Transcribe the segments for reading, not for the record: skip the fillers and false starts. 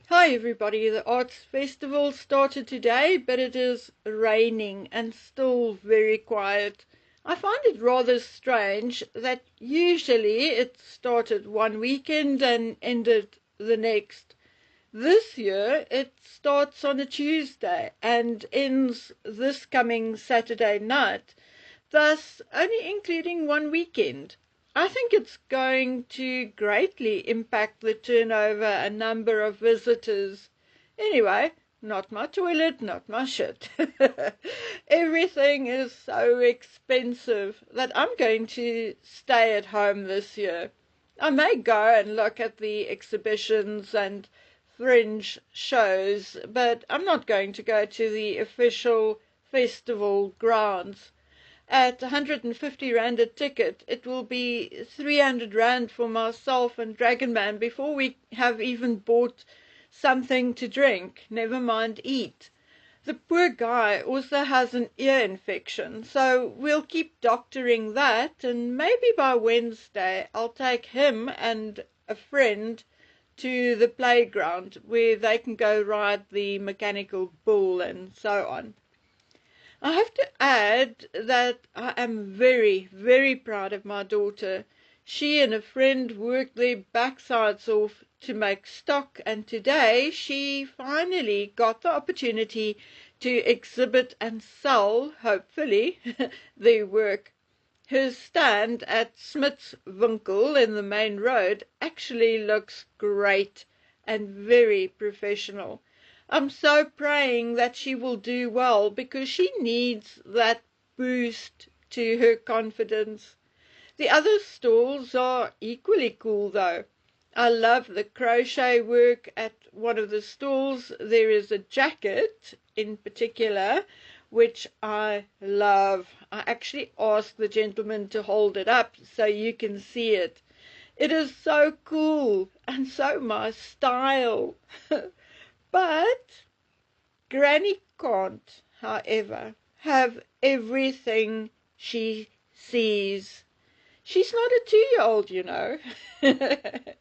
Hi everybody, the Arts Festival started today, but it is raining and still very quiet. I find it rather strange that usually it started one weekend and ended the next. This year it starts on a Tuesday and ends this coming Saturday night, thus only including one weekend. I think it's going to greatly impact the turnover and number of visitors. Anyway, not my toilet, not my shit. Everything is so expensive that I'm going to stay at home this year. I may go and look at the exhibitions and fringe shows, but I'm not going to go to the official festival grounds. At 150 Rand a ticket, it will be 300 Rand for myself and Dragonman before we have even bought something to drink, never mind eat. The poor guy also has an ear infection, so we'll keep doctoring that, and maybe by Wednesday I'll take him and a friend to the playground where they can go ride the mechanical bull and so on. I have to add that I am very, very proud of my daughter. She and a friend worked their backsides off to make stock, and today she finally got the opportunity to exhibit and sell, hopefully, their work. Her stand at Smith's Winkel in the main road actually looks great and very professional. I'm so praying that she will do well because she needs that boost to her confidence. The other stalls are equally cool though. I love the crochet work at one of the stalls. There is a jacket in particular which I love. I actually asked the gentleman to hold it up so you can see it. It is so cool and so my style. But Granny can't, however, have everything she sees. She's not a 2-year-old, you know. I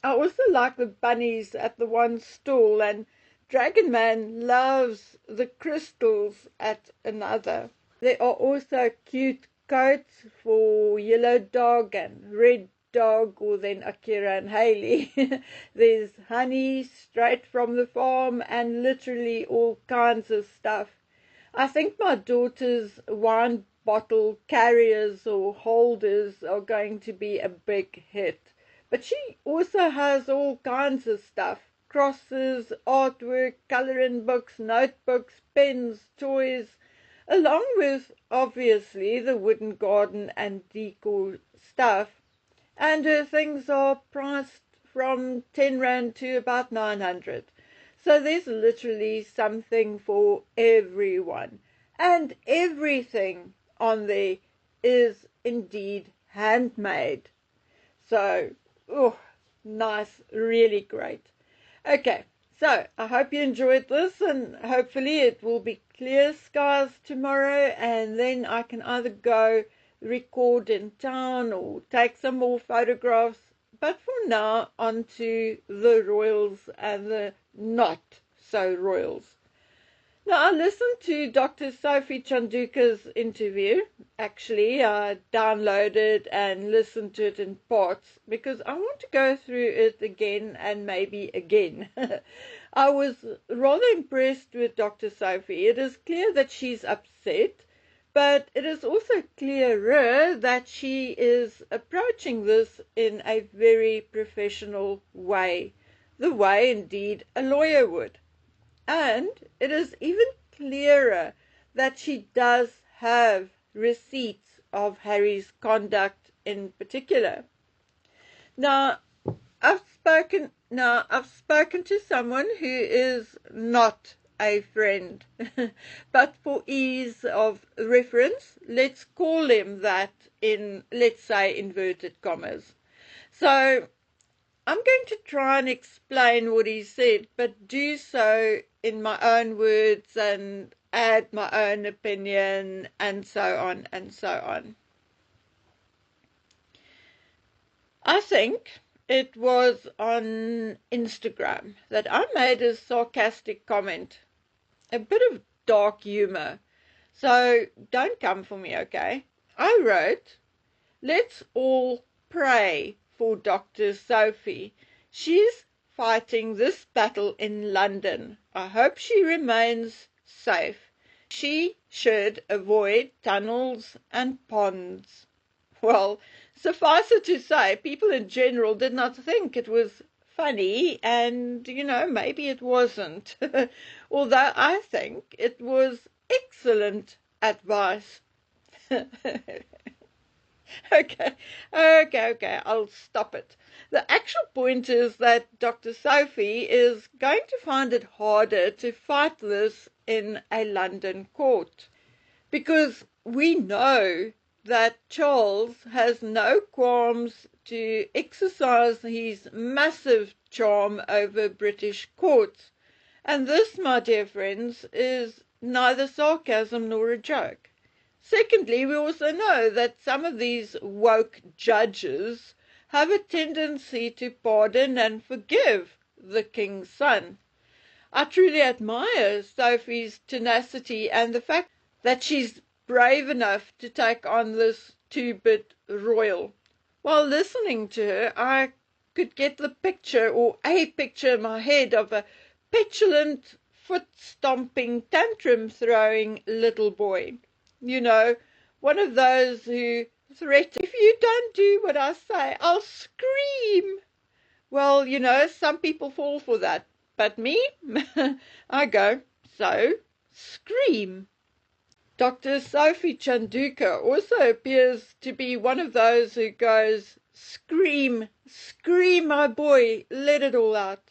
also like the bunnies at the one stall, and Dragonman loves the crystals at another. There are also cute coats for Yellow Dog and Red Dog, or then Akira and Haley. There's honey straight from the farm and literally all kinds of stuff. I think my daughter's wine bottle carriers or holders are going to be a big hit. But she also has all kinds of stuff. Crosses, artwork, colouring books, notebooks, pens, toys, along with, obviously, the wooden garden and decor stuff. And her things are priced from 10 Rand to about 900. So there's literally something for everyone. And everything on there is indeed handmade. So, oh, nice, really great. Okay, so I hope you enjoyed this, and hopefully it will be clear skies tomorrow, and then I can either go record in town or take some more photographs. But for now, on to the royals and the not so royals. Now, I listened to Dr. Sophie Chanduka's interview. Actually, I downloaded and listened to it in parts because I want to go through it again and maybe again. I was rather impressed with Dr. Sophie. It is clear that she's upset, but it is also clearer that she is approaching this in a very professional way, the way indeed a lawyer would. And it is even clearer that she does have receipts of Harry's conduct in particular. Now, I've spoken to someone who is not a friend, but for ease of reference, let's call him that in, let's say, inverted commas. So I'm going to try and explain what he said, but do so in my own words and add my own opinion and so on and so on. I think It was on Instagram that I made a sarcastic comment, a bit of dark humor. So don't come for me, okay? I wrote, let's all pray for Dr. Sophie. She's fighting this battle in London. I hope she remains safe. She should avoid tunnels and ponds. Well, suffice it to say, people in general did not think it was funny, and, maybe it wasn't. Although I think it was excellent advice. Okay, I'll stop it. The actual point is that Dr. Sophie is going to find it harder to fight this in a London court, because we know that Charles has no qualms to exercise his massive charm over British courts. And this, my dear friends, is neither sarcasm nor a joke. Secondly, we also know that some of these woke judges have a tendency to pardon and forgive the king's son. I truly admire Sophie's tenacity and the fact that she's brave enough to take on this two-bit royal. While listening to her, I could get the picture, or a picture in my head, of a petulant, foot-stomping, tantrum-throwing little boy. One of those who threaten, if you don't do what I say, I'll scream. Well, some people fall for that. But me, I go, so scream. Dr. Sophie Chanduka also appears to be one of those who goes, scream, scream, my boy, let it all out.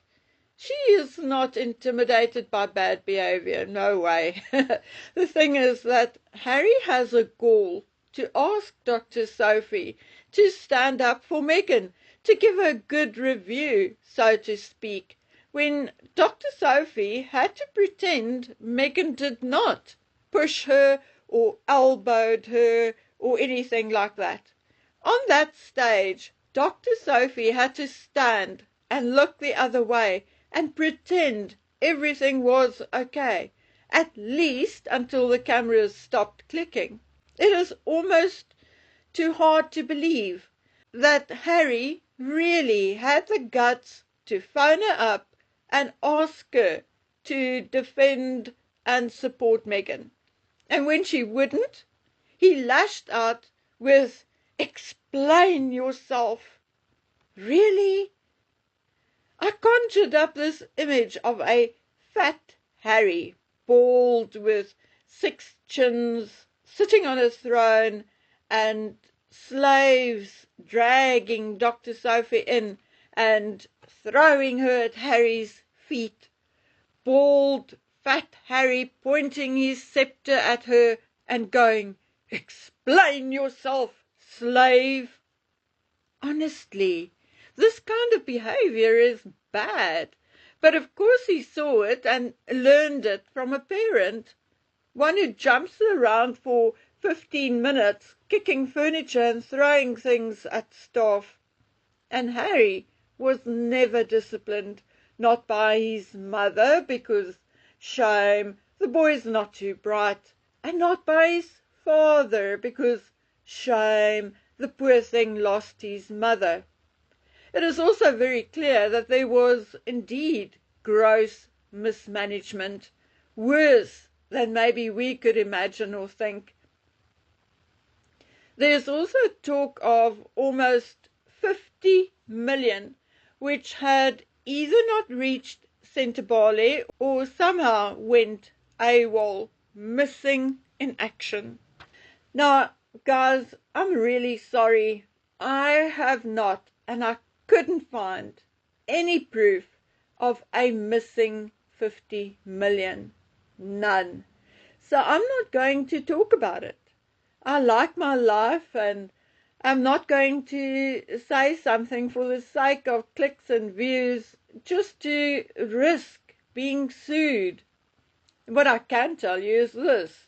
She is not intimidated by bad behavior, no way. The thing is that Harry has a gall to ask Dr. Sophie to stand up for Meghan, to give a good review, so to speak, when Dr. Sophie had to pretend Meghan did not push her or elbowed her or anything like that. On that stage, Dr. Sophie had to stand and look the other way and pretend everything was okay, at least until the cameras stopped clicking. It is almost too hard to believe that Harry really had the guts to phone her up and ask her to defend and support Meghan. And when she wouldn't, he lashed out with, "Explain yourself." Really? I conjured up this image of a fat Harry, bald with 6 chins, sitting on a throne, and slaves dragging Dr. Sophie in and throwing her at Harry's feet. Bald, fat Harry pointing his scepter at her and going, "Explain yourself, slave." Honestly, this kind of behavior is bad. But of course he saw it and learned it from a parent. One who jumps around for 15 minutes, kicking furniture and throwing things at staff. And Harry was never disciplined, not by his mother, because shame, the boy's not too bright, and not by his father, because shame, the poor thing lost his mother. It is also very clear that there was indeed gross mismanagement, worse than maybe we could imagine or think. There's also talk of almost 50 million, which had either not reached Sentebale or somehow went AWOL, missing in action. Now, guys, I'm really sorry. I have not, and I couldn't find any proof of a missing 50 million. None. So I'm not going to talk about it. I like my life, and I'm not going to say something for the sake of clicks and views just to risk being sued. What I can tell you is this.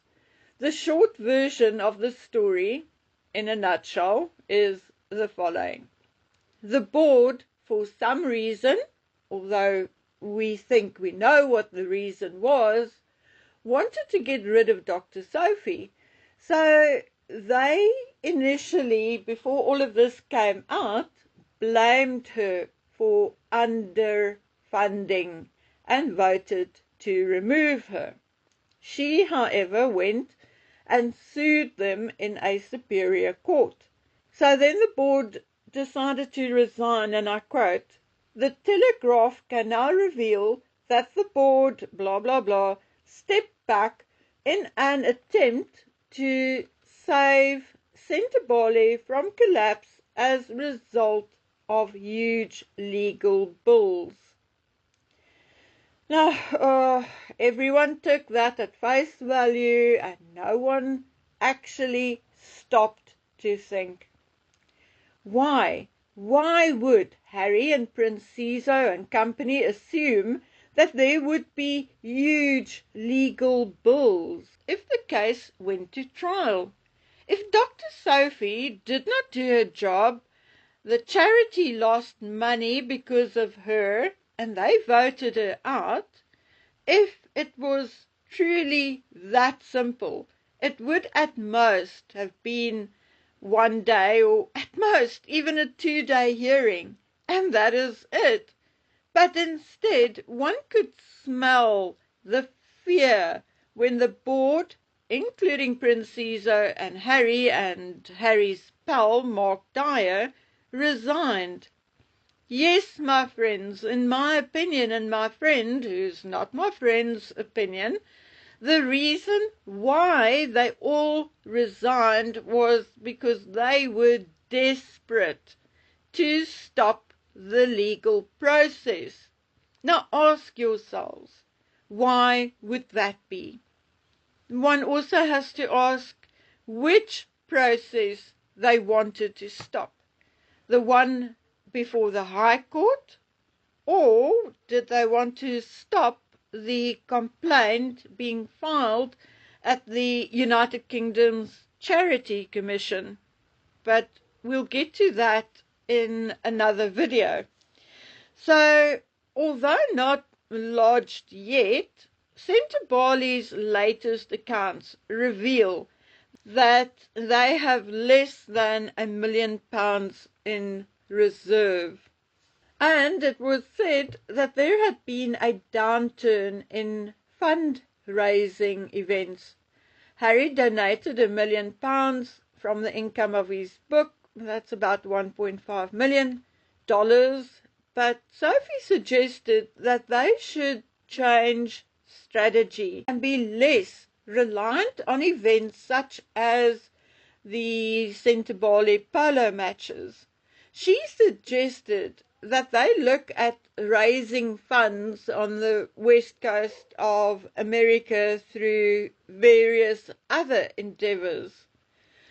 The short version of the story, in a nutshell, is the following. The board for some reason, although we think we know what the reason was, wanted to get rid of Dr. Sophie. So they initially, before all of this came out, blamed her for underfunding and voted to remove her. She, however, went and sued them in a superior court. So then the board decided to resign, and I quote, "The Telegraph can now reveal that the board, blah, blah, blah, stepped back in an attempt to save Sentebale from collapse as a result of huge legal bills." Now, everyone took that at face value and no one actually stopped to think. Why? Why would Harry and Prince Caesar and company assume that there would be huge legal bills if the case went to trial? If Dr. Sophie did not do her job, the charity lost money because of her, and they voted her out. If it was truly that simple, it would at most have been 1 day, or at most even a 2-day hearing, and that is it. But instead, one could smell the fear when the board, including Prince Caesar and Harry's pal, Mark Dyer, resigned. Yes, my friends, in my opinion and my friend, who's not my friend's opinion, the reason why they all resigned was because they were desperate to stop the legal process. Now ask yourselves, why would that be? One also has to ask which process they wanted to stop. The one before the High Court, or did they want to stop the complaint being filed at the United Kingdom's Charity Commission? But we'll get to that in another video. So, although not lodged yet, Sentebale's latest accounts reveal that they have less than £1 million in reserve. And it was said that there had been a downturn in fundraising events. Harry donated £1 million from the income of his book. That's about $1.5 million. But Sophie suggested that they should change strategy and be less reliant on events such as the Sentebale polo matches. She suggested that they look at raising funds on the west coast of America through various other endeavors.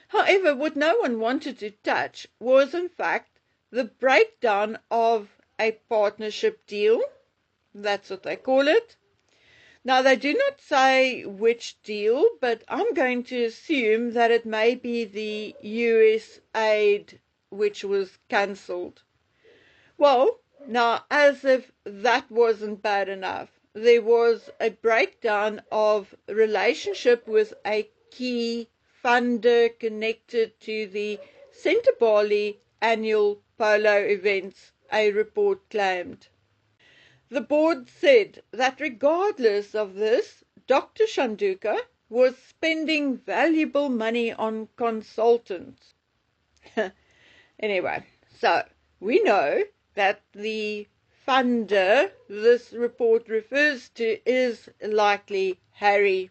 However, what no one wanted to touch was in fact the breakdown of a partnership deal. That's what they call it. Now, they do not say which deal, but I'm going to assume that it may be the US aid which was cancelled. Well, now, as if that wasn't bad enough, there was a breakdown of relationship with a key funder connected to the Sentebale annual polo events, a report claimed. The board said that regardless of this, Dr. Chanduka was spending valuable money on consultants. Anyway, so we know that the funder this report refers to is likely Harry.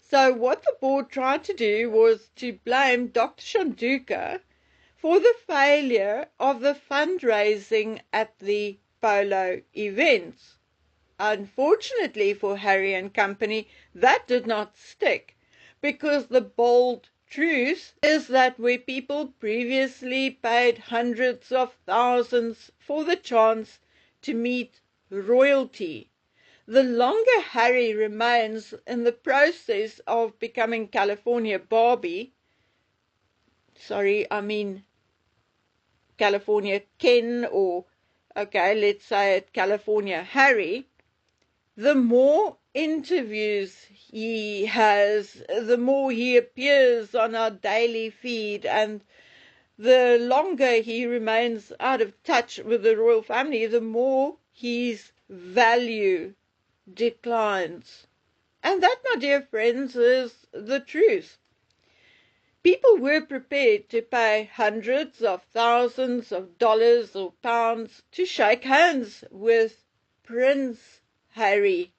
So what the board tried to do was to blame Dr. Chanduka for the failure of the fundraising at the polo events. Unfortunately for Harry and company, that did not stick, because the bold truth is that where people previously paid hundreds of thousands for the chance to meet royalty, the longer Harry remains in the process of becoming California California Ken or okay, let's say at California Harry, the more interviews he has, the more he appears on our daily feed, and the longer he remains out of touch with the royal family, the more his value declines. And that, my dear friends, is the truth. People were prepared to pay hundreds of thousands of dollars or pounds to shake hands with Prince Harry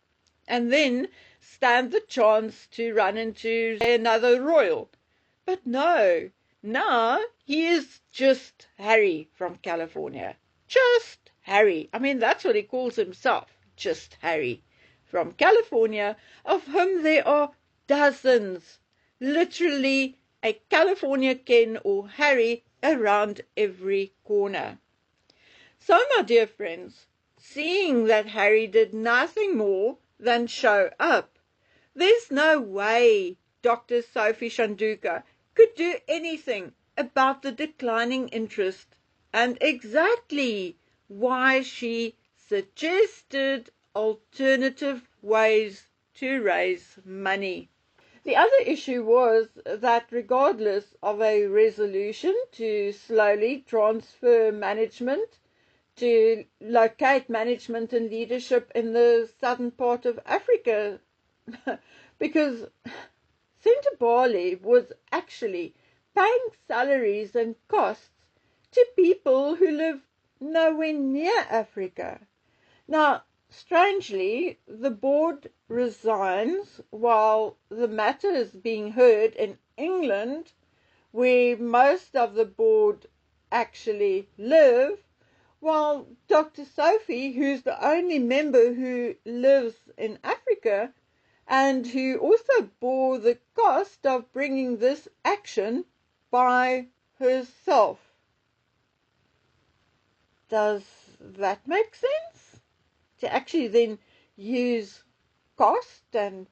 and then stand the chance to run into another royal. But no, now he is just Harry from California. Just Harry. I mean, that's what he calls himself. Just Harry from California, of whom there are dozens. Literally a California Ken or Harry around every corner. So, my dear friends, seeing that Harry did nothing more than show up, there's no way Dr. Sophie Chanduka could do anything about the declining interest, and exactly why she suggested alternative ways to raise money. The other issue was that regardless of a resolution to slowly transfer management, to locate management and leadership in the southern part of Africa, because Sentebale was actually paying salaries and costs to people who live nowhere near Africa. Now, strangely, the board resigns while the matter is being heard in England, where most of the board actually live, while Dr. Sophie, who's the only member who lives in Africa and who also bore the cost of bringing this action by herself. Does that make sense? To actually then use cost and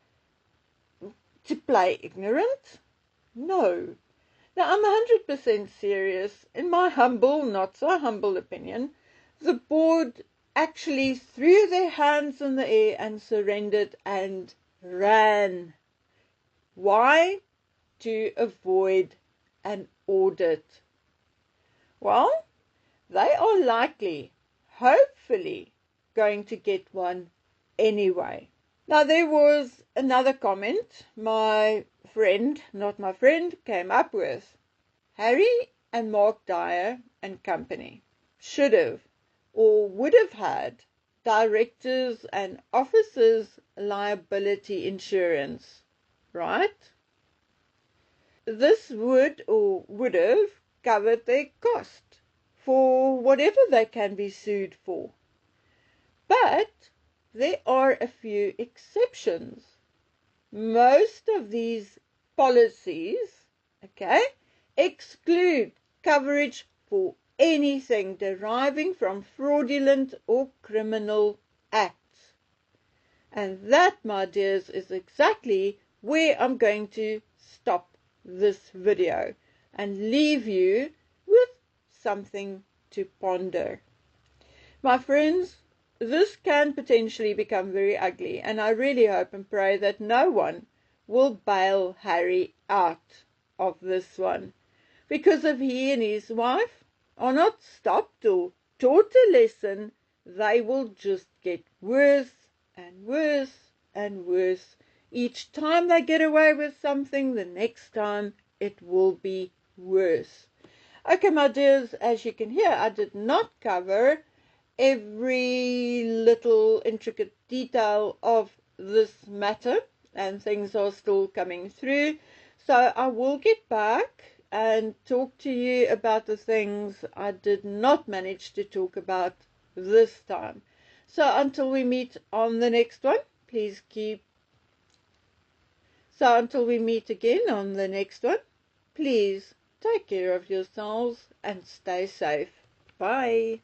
to play ignorant? No. Now, I'm 100% serious. In my humble, not so humble opinion, the board actually threw their hands in the air and surrendered and ran. Why? To avoid an audit. Well, they are likely, hopefully, going to get one anyway. Now, there was another comment my friend, not my friend, came up with. Harry and Mark Dyer and company should have or would have had directors and officers liability insurance, right? This would or would have covered their cost for whatever they can be sued for. But there are a few exceptions. Most of these policies, okay, exclude coverage for anything deriving from fraudulent or criminal acts. And that, my dears, is exactly where I'm going to stop this video and leave you with something to ponder. My friends, this can potentially become very ugly, and I really hope and pray that no one will bail Harry out of this one, because if he and his wife are not stopped or taught a lesson, they will just get worse and worse and worse. Each time they get away with something, the next time it will be worse. Okay, my dears, as you can hear, I did not cover every little intricate detail of this matter, and things are still coming through. So I will get back and talk to you about the things I did not manage to talk about this time. So until we meet on the next one, please keep. So until we meet again on the next one, please take care of yourselves and stay safe. Bye.